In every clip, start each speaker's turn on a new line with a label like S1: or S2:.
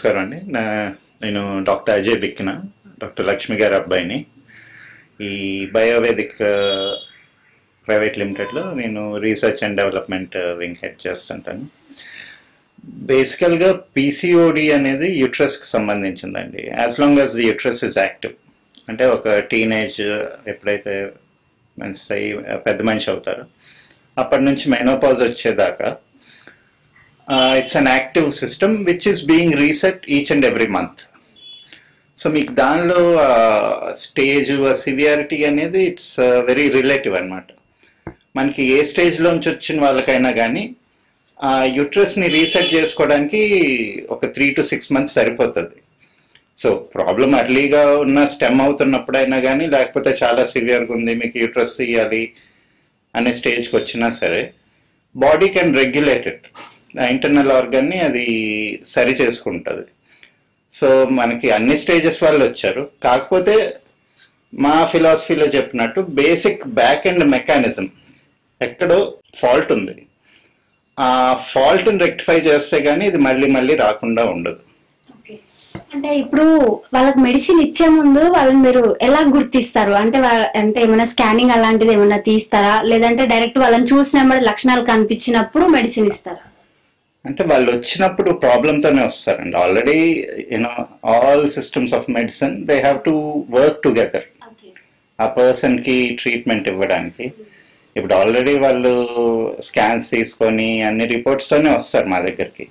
S1: నమస్కారం అండి. నేను డాక్టర్ అజయ్ బిక్కిన, డాక్టర్ లక్ష్మి గారి అబ్బాయిని. ఈ బయోవేదిక్ ప్రైవేట్ లిమిటెడ్లో నేను research and development wing head చేస్తుంటాను. బేసికల్గా పీసీఓడి అనేది యూట్రస్కి సంబంధించిందండి. As long as the uterus is active, అంటే ఒక టీనేజ్ ఎప్పుడైతే పెద్ద మనిషి అవుతారో అప్పటి నుంచి మెనోపాజ్ వచ్చేదాకా it's an active system which is being reset each and every month. So మీకు దానిలో స్టేజ్ సివియారిటీ అనేది ఇట్స్ వెరీ రిలేటివ్ అనమాట. మనకి ఏ స్టేజ్లోంచి వచ్చిన వాళ్ళకైనా కానీ ఆ యూట్రస్ని రీసెట్ చేసుకోవడానికి ఒక 3 to 6 months సరిపోతుంది. సో ప్రాబ్లం అర్లీగా ఉన్న స్టెమ్ అవుతున్నప్పుడైనా కానీ, లేకపోతే చాలా సివియర్గా ఉంది మీకు యూట్రస్ తీయాలి అనే స్టేజ్కి వచ్చినా సరే, body can regulate it, internal ఆర్గన్ని అది సరి చేసుకుంటుంది. సో మనకి అన్ని స్టేజెస్ వాళ్ళు వచ్చారు. కాకపోతే మా ఫిలాసఫీలో చెప్పినట్టు బేసిక్ బ్యాక్ ఎండ్ మెకానిజం ఎక్కడో ఫాల్ట్ ఉంది. ఆ ఫాల్ట్ని రెక్టిఫై చేస్తే కానీ ఇది మళ్ళీ మళ్ళీ రాకుండా ఉండదు.
S2: అంటే ఇప్పుడు వాళ్ళకి మెడిసిన్ ఇచ్చే ముందు వాళ్ళని మీరు ఎలా గుర్తిస్తారు? అంటే అంటే ఏమైనా స్కానింగ్ అలాంటిది ఏమైనా తీస్తారా, లేదంటే డైరెక్ట్ వాళ్ళని చూసిన లక్షణాలు కనిపించినప్పుడు మెడిసిన్ ఇస్తారా?
S1: అంటే వాళ్ళు వచ్చినప్పుడు ప్రాబ్లంతోనే వస్తారండి. Already you know all systems of medicine they have to work together ఆ పర్సన్కి ట్రీట్మెంట్ ఇవ్వడానికి. ఇప్పుడు ఆల్రెడీ వాళ్ళు స్కాన్స్ తీసుకొని అన్ని రిపోర్ట్స్తోనే వస్తారు మా దగ్గరికి.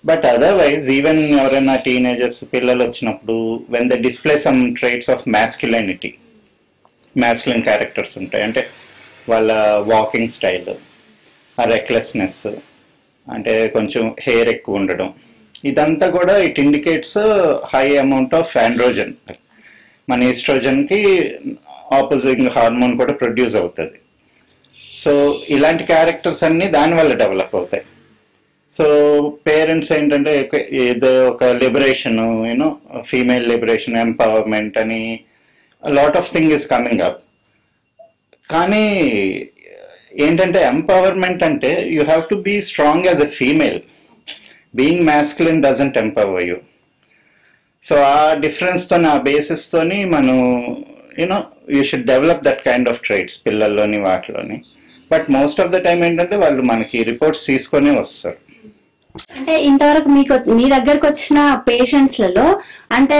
S1: బట్ అదర్వైజ్ ఈవెన్ ఎవరైనా టీనేజర్స్ పిల్లలు వచ్చినప్పుడు when the display some traits of masculinity, masculine characters ఉంటాయి. అంటే వాళ్ళ వాకింగ్ స్టైల్, ఆ రెక్లెస్నెస్, అంటే కొంచెం హెయిర్ ఎక్కువ ఉండడం, ఇదంతా కూడా it indicates high amount of androgen. మన ఈస్ట్రోజన్కి ఆపోజింగ్ హార్మోన్ కూడా ప్రొడ్యూస్ అవుతుంది. సో ఇలాంటి క్యారెక్టర్స్ అన్నీ దానివల్ల డెవలప్ అవుతాయి. సో పేరెంట్స్ ఏంటంటే ఏదో ఒక liberation, you know female liberation, empowerment అని lot of thing is coming up. కానీ ఏంటంటే ఎంపవర్మెంట్ అంటే you have to be strong as a female. Being masculine doesn't empower you. So ఆ డిఫరెన్స్తోని, ఆ బేసిస్తోని మనం you know you should develop that kind of ట్రైట్స్ పిల్లల్లోని వాటిలోని. But most of the time ఏంటంటే వాళ్ళు మనకి రిపోర్ట్స్ తీసుకొని వస్తారు.
S2: అంటే ఇంతవరకు మీ దగ్గరకు వచ్చిన పేషెంట్స్లలో అంటే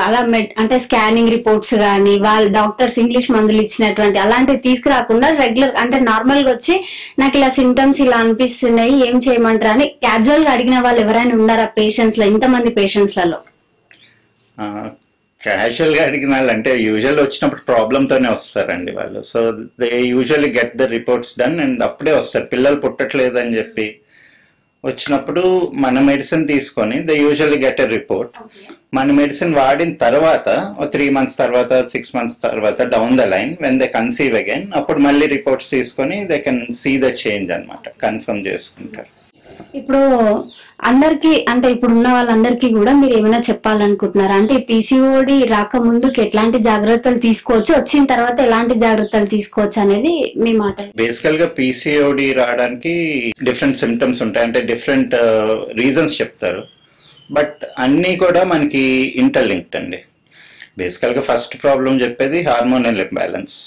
S2: అలా అంటే స్కానింగ్ రిపోర్ట్స్ కానీ, వాళ్ళ డాక్టర్స్ ఇంగ్లీష్ మందులు ఇచ్చినటువంటి అలాంటివి తీసుకురాకుండా రెగ్యులర్ అంటే నార్మల్ గా వచ్చి నాకు ఇలా సింటమ్స్ ఇలా అనిపిస్తున్నాయి ఏం చేయమంటారు అని క్యాజువల్ గా అడిగిన వాళ్ళు ఎవరైనా ఉన్నారా పేషెంట్స్ లో? ఇంతమంది పేషెంట్స్లలో
S1: క్యాజువల్ గా అడిగిన వాళ్ళు అంటే యూజువల్ వచ్చినప్పుడు ప్రాబ్లంతోనే వస్తారండి వాళ్ళు. So they usually get the reports done and అప్పుడే వస్తారు. పిల్లలు పుట్టట్లేదు అని చెప్పి వచ్చినప్పుడు మన మెడిసిన్ తీసుకొని they usually get a report. మన మెడిసిన్ వాడిన తర్వాత 3 months తర్వాత, 6 months తర్వాత down the line when they conceive again, అప్పుడు మళ్ళీ రిపోర్ట్స్ తీసుకొని they can see the change అనమాట, కన్ఫర్మ్ చేసుకుంటారు.
S2: ఇప్పుడు అందరికి అంటే ఇప్పుడు ఉన్న వాళ్ళందరికీ కూడా మీరు ఏమైనా చెప్పాలనుకుంటున్నారా? అంటే పీసీఓడి రాక ముందుకు ఎట్లాంటి జాగ్రత్తలు తీసుకోవచ్చు, వచ్చిన తర్వాత ఎలాంటి జాగ్రత్తలు తీసుకోవచ్చు అనేది మీ మాట.
S1: బేసికల్ గా పీసీఓడి రావడానికి డిఫరెంట్ సిమ్టమ్స్ ఉంటాయి, అంటే డిఫరెంట్ రీజన్స్ చెప్తారు. బట్ అన్నీ కూడా మనకి ఇంటర్లింక్డ్ అండి. బేసికల్ గా ఫస్ట్ ప్రాబ్లం చెప్పేది hormonal imbalance.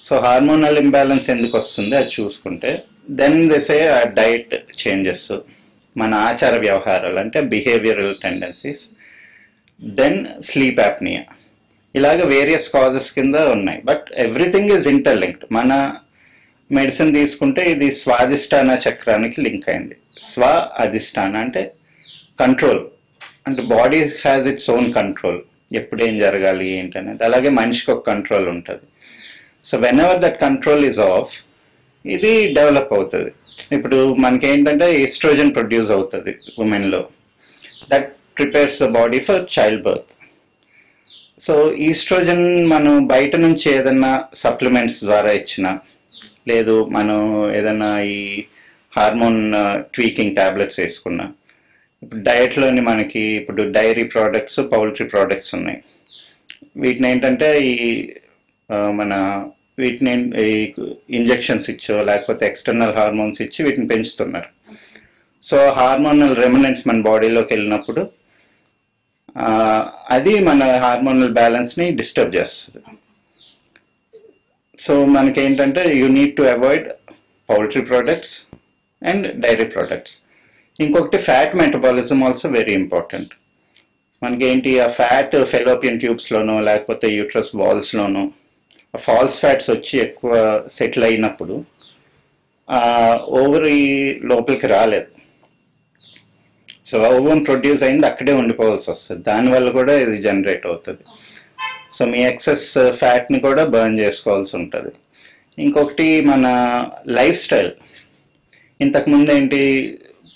S1: So hormonal imbalance ఎందుకు వస్తుంది అది చూసుకుంటే, then this a diet changes, మన ఆచార వ్యవహారాలు అంటే behavioural tendencies, then sleep apnoea, ఇలాగ వేరియస్ కాజెస్ కింద ఉన్నాయి. But everything is interlinked. మన మెడిసిన్ తీసుకుంటే ఇది స్వాదిష్టాన చక్రానికి లింక్ అయింది. స్వ అధిష్టాన అంటే కంట్రోల్, అంటే body has its own control, ఎప్పుడు ఏం జరగాలి ఏంటనేది. అలాగే మనిషికి ఒక కంట్రోల్ ఉంటుంది. So whenever that control is off, ఇది డెవలప్ అవుతుంది. ఇప్పుడు మనకేంటంటే ఈస్ట్రోజన్ ప్రొడ్యూస్ అవుతుంది ఉమెన్లో, that prepares the body for child birth. So estrogen మనం బయట నుంచి ఏదన్నా సప్లిమెంట్స్ ద్వారా ఇచ్చినా, లేదు మనం ఏదన్నా ఈ హార్మోన్ ట్వీకింగ్ ట్యాబ్లెట్స్ వేసుకున్నా, ఇప్పుడు డయట్లోని మనకి ఇప్పుడు డైరీ ప్రోడక్ట్స్, పౌల్ట్రీ ప్రోడక్ట్స్ ఉన్నాయి. వీటిని ఏంటంటే ఈ మన వీటిని ఇంజెక్షన్స్ ఇచ్చో లేకపోతే ఎక్స్టర్నల్ హార్మోన్స్ ఇచ్చి వీటిని పెంచుతున్నారు. సో హార్మోనల్ రెమినెంట్స్ మన బాడీలోకి వెళ్ళినప్పుడు అది మన హార్మోనల్ బ్యాలెన్స్ని డిస్టర్బ్ చేస్తుంది. సో మనకేంటంటే you need to avoid poultry products and dairy products. ఇంకొకటి fat metabolism also very important. మనకేంటి ఆ ఫ్యాట్ ఫెలోపియన్ ట్యూబ్స్లోనో లేకపోతే యూట్రస్ వాల్స్లోనో ఫాల్స్ ఫ్యాట్స్ వచ్చి ఎక్కువ సెటిల్ అయినప్పుడు ఓవరీ లోపలికి రాలేదు. సో ఓవన్ ప్రొడ్యూస్ అయింది అక్కడే ఉండిపోవాల్సి వస్తుంది, దానివల్ల కూడా ఇది జనరేట్ అవుతుంది. సో మీ ఎక్సెస్ ఫ్యాట్ని కూడా బర్న్ చేసుకోవాల్సి ఉంటుంది. ఇంకొకటి మన లైఫ్ స్టైల్. ఇంతకుముందు ఏంటి,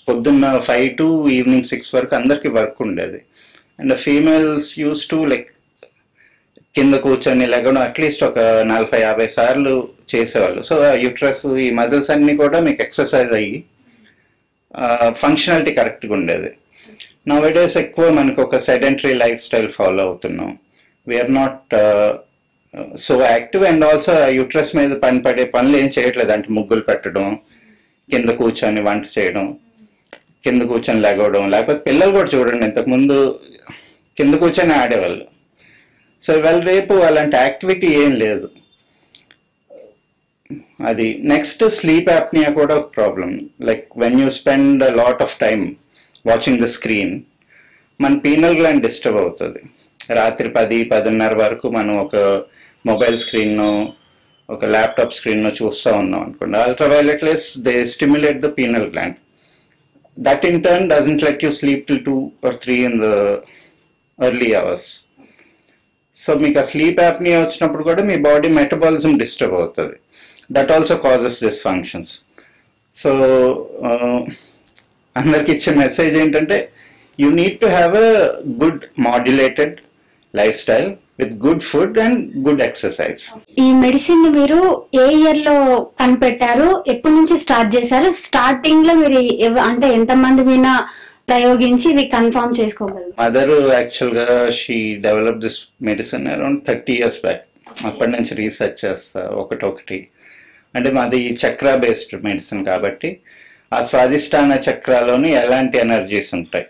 S1: పొద్దున్న 5 to ఈవినింగ్ 6 వరకు అందరికీ వర్క్ ఉండేది. And females use to like కింద కూర్చొని లెగడం అట్లీస్ట్ ఒక 40-50 సార్లు చేసేవాళ్ళు. సో యూట్రస్ ఈ మజిల్స్ అన్నీ కూడా మీకు ఎక్సర్సైజ్ అయ్యి ఫంక్షనాలిటీ కరెక్ట్గా ఉండేది. నౌవేడేస్ ఎక్కువ మనకు ఒక సెడెంటరీ లైఫ్ స్టైల్ ఫాలో అవుతున్నాం. We are not so active. And also uterus మీద పడే పనులు ఏం చేయట్లేదు. అంటే ముగ్గులు పెట్టడం, కింద కూర్చొని వంట చేయడం, కింద కూర్చొని లెగవడం, లేకపోతే పిల్లలు కూడా చూడండి ఇంతకుముందు కింద కూర్చొని ఆడేవాళ్ళు. సో ఇవాళ రేపు అలాంటి యాక్టివిటీ ఏం లేదు. అది నెక్స్ట్ స్లీప్ యాప్నియా కూడా ఒక problem. Like when you spend a lot of time watching the screen, మన పీనల్ గ్లాండ్ డిస్టర్బ్ అవుతుంది. రాత్రి 10-10:30 వరకు మనం ఒక మొబైల్ స్క్రీన్నో ఒక ల్యాప్టాప్ స్క్రీన్నో చూస్తూ ఉన్నాం అనుకోండి, ultraviolet race they stimulate the penal gland. That in turn doesn't let you sleep till 2 or 3 in the early hours. So మీకు ఆ స్లీప్ యాప్నియా వచ్చినప్పుడు కూడా మీ బాడీ మెటబాలిజం డిస్టర్బ్ అవుతుంది. That also causes this functions. So అందరికి ఇచ్చే message ఏంటంటే you need to have a good modulated life style with good food and good exercise.
S2: ఈ medicine మీరు ఏ ఇయర్ లో కనిపెట్టారు, ఎప్పటి నుంచి స్టార్ట్ చేశారు? స్టార్టింగ్ లో మీరు అంటే ఎంతమంది మీద ప్రయోగించి ఇది కన్ఫర్మ్ చేసుకోగలరు?
S1: మదర్ యాక్చువల్ గా she develop this medicine around 30 years back. అప్పటి నుంచి రీసెర్చ్ చేస్తా ఒకటి. అంటే మాది చక్ర బేస్డ్ మెడిసిన్ కాబట్టి ఆ స్వాదిష్టాన చక్రాలోని ఎలాంటి ఎనర్జీస్ ఉంటాయి,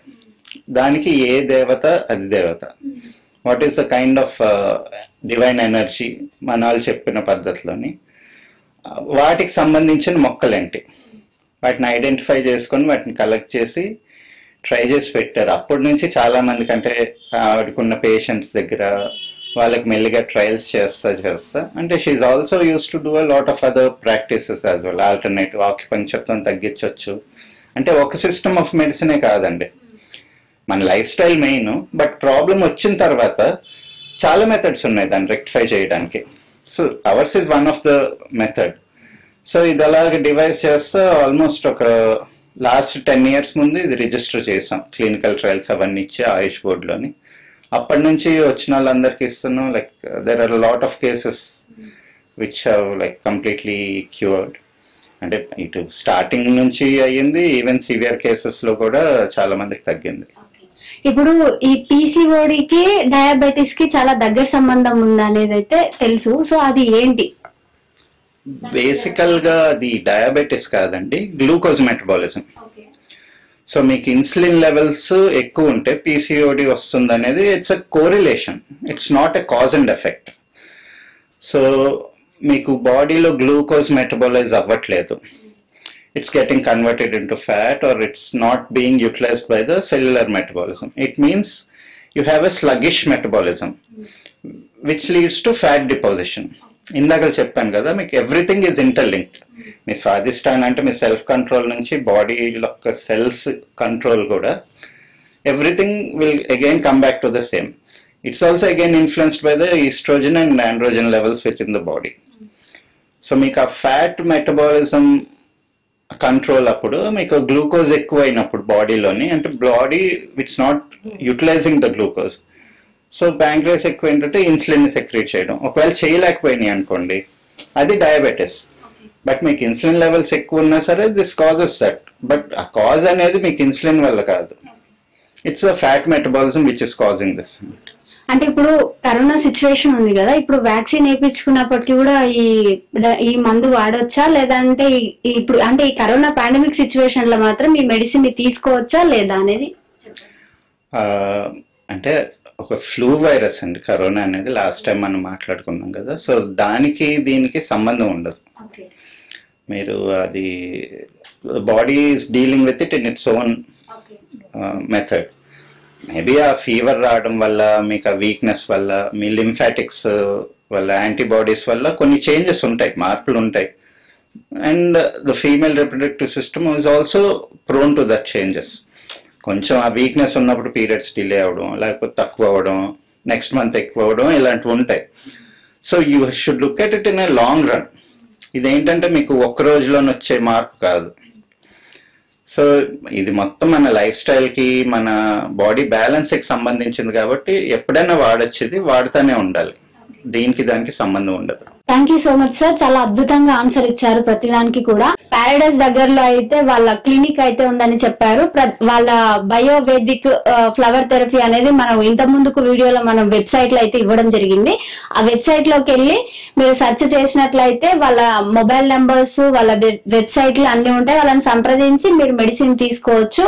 S1: దానికి ఏ దేవత అది దేవత, what is the kind of divine energy మన వాళ్ళు చెప్పిన పద్ధతిలోని వాటికి సంబంధించిన మొక్కలేంటి, వాటిని ఐడెంటిఫై చేసుకొని వాటిని కలెక్ట్ చేసి ట్రై చేసి పెట్టారు. అప్పటి నుంచి చాలా మందికి అంటే ఆడుకున్న పేషెంట్స్ దగ్గర వాళ్ళకి మెల్లిగా ట్రయల్స్ చేస్తా అంటే she also used to do a lot of other practices as well. Alternative ఆక్యుపంక్చర్తో తగ్గించవచ్చు. అంటే ఒక సిస్టమ్ ఆఫ్ మెడిసినే కాదండి, మన lifestyle main. But problem వచ్చిన తర్వాత చాలా మెథడ్స్ ఉన్నాయి దాన్ని రెక్టిఫై చేయడానికి. So ours is one of the method. So ఇది అలాగే డివైస్ చేస్తే ఆల్మోస్ట్ ఒక లాస్ట్ 10 years ముందు ఇది రిజిస్టర్ చేసాం, క్లినికల్ ట్రయల్స్ అవన్నీ ఇచ్చి ఆయుష్ బోర్డులోని. అప్పటి నుంచి వచ్చిన వాళ్ళందరికీ ఇస్తున్నాం. Like there are lot of cases which have like completely cured. అంటే ఇటు స్టార్టింగ్ నుంచి అయ్యింది, ఈవెన్ సివియర్ కేసెస్లో కూడా చాలా మందికి తగ్గింది.
S2: ఇప్పుడు ఈ పీసీఓడికి డయాబెటీస్ కి చాలా దగ్గర సంబంధం ఉందనేది అయితే తెలుసు. సో అది ఏంటి?
S1: బేసికల్ గా అది డయాబెటీస్ కాదండి, గ్లూకోజ్ మెటబాలిజం. సో మీకు ఇన్సులిన్ లెవెల్స్ ఎక్కువ ఉంటే పీసీఓడి వస్తుంది అనేది it's a correlation, it's not a cause and effect. So మీకు బాడీలో గ్లూకోజ్ మెటబాలైజ్ అవ్వట్లేదు, it's getting converted into fat or it's not being utilized by the cellular metabolism. It means you have a sluggish metabolism which leads to fat deposition. ఇందాక చెప్పాను కదా మీకు everything is interlinked. మీ స్వాదిష్టాన అంటే మీ self control నుంచి body యొక్క cells control కూడా everything will again come back to the same. It's also again influenced by the oestrogen and androgen levels with in the body. So మీకు ఆ fat metabolism control అప్పుడు మీకు glucose ఎక్కువ అయినప్పుడు బాడీలోని, అంటే body it's not utilising the glucose. So pancreas ఎక్కువ ఏంటంటే ఇన్సులిన్ సెక్రీట్ చేయడం. ఒకవేళ చేయలేకపోయినాయి అనుకోండి అది డయాబెటీస్. బట్ మీకు ఇన్సులిన్ లెవెల్స్ ఎక్కువ ఉన్నా సరే దిస్ కాజెస్ దట్. బట్ ఆ కాజ్ అనేది మీకు ఇన్సులిన్ వల్ల కాదు, it's a fat metabolism which is causing this.
S2: అంటే ఇప్పుడు కరోనా సిచ్యువేషన్ ఉంది కదా, ఇప్పుడు వ్యాక్సిన్ వేయించుకున్నప్పటికీ కూడా ఈ మందు వాడొచ్చా, లేదంటే ఇప్పుడు అంటే ఈ కరోనా పాండమిక్ సిచ్యువేషన్ లో మాత్రం ఈ మెడిసిన్ ని తీసుకోవచ్చా లేదా అనేది?
S1: అంటే ఒక ఫ్లూ వైరస్ అండి కరోనా అనేది, లాస్ట్ టైం మనం మాట్లాడుకున్నాం కదా. సో దానికి దీనికి సంబంధం ఉండదు. మీరు అది body is dealing with it in its own method. Maybe ఆ ఫీవర్ రావడం వల్ల, మీకు ఆ వీక్నెస్ వల్ల, మీ లింఫాటిక్స్ వల్ల, యాంటీబాడీస్ వల్ల కొన్ని చేంజెస్ ఉంటాయి, మార్పులు ఉంటాయి. And the female reproductive system is also prone to that changes. కొంచెం ఆ వీక్నెస్ ఉన్నప్పుడు పీరియడ్స్ డిలే అవ్వడం, లేకపోతే తక్కువ అవ్వడం, నెక్స్ట్ మంత్ ఎక్కువ అవ్వడం, ఇలాంటివి ఉంటాయి. So you should look at it in a long run. ఇదేంటంటే మీకు ఒక్క రోజులోనే వచ్చే మార్పు కాదు. సో ఇది మొత్తం మన లైఫ్ స్టైల్కి, మన బాడీ బ్యాలెన్స్కి సంబంధించింది కాబట్టి ఎప్పుడైనా వాడొచ్చేది వాడుతూనే ఉండాలి, దీనికి దానికి సంబంధం ఉండదు.
S2: Thank you so much sir, చాలా అద్భుతంగా ఆన్సర్ ఇచ్చారు ప్రతిదానికి కూడా. పారడైస్ దగ్గరలో అయితే వాళ్ళ క్లినిక్ అయితే ఉందని చెప్పారు. వాళ్ళ బయోవేదిక్ ఫ్లవర్ థెరపీ అనేది మనం ఇంత ముందుకు వీడియోలో మనం వెబ్సైట్ లో అయితే ఇవ్వడం జరిగింది. ఆ వెబ్సైట్ లోకి వెళ్ళి మీరు సెర్చ్ చేసినట్లయితే వాళ్ళ మొబైల్ నెంబర్స్, వాళ్ళ వెబ్సైట్లు అన్ని ఉంటాయి. వాళ్ళని సంప్రదించి మీరు మెడిసిన్ తీసుకోవచ్చు.